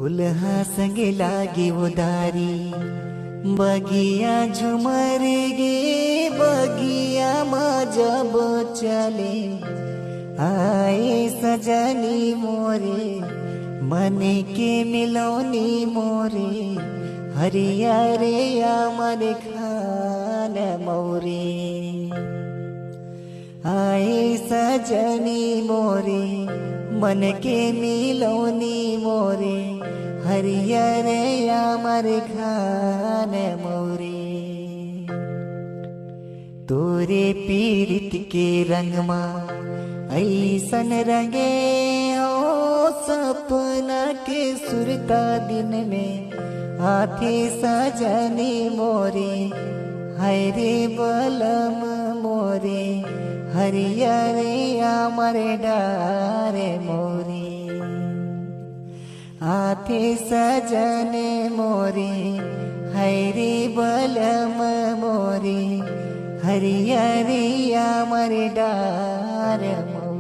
दुल्हा संगे लागे उदारी बगिया झुमर गे बगिया माँ जब चले आए सजनी मोरे मन के मिलोनी मोरे हरिया रे अमर खान मोरे आए सजनी मोरे मन के मिलोनी मोरे हरियर अमर खान मोरे तोरे पीरित के रंगमा ऐसन रंगे ओ सपना के सुरता दिन में आथे सजनी मोरे हरे बलम मोरे हरियर अमर डार मोरे आथे सजने मोरे हरे बलम मोरे हरियर अमर डार मोरे।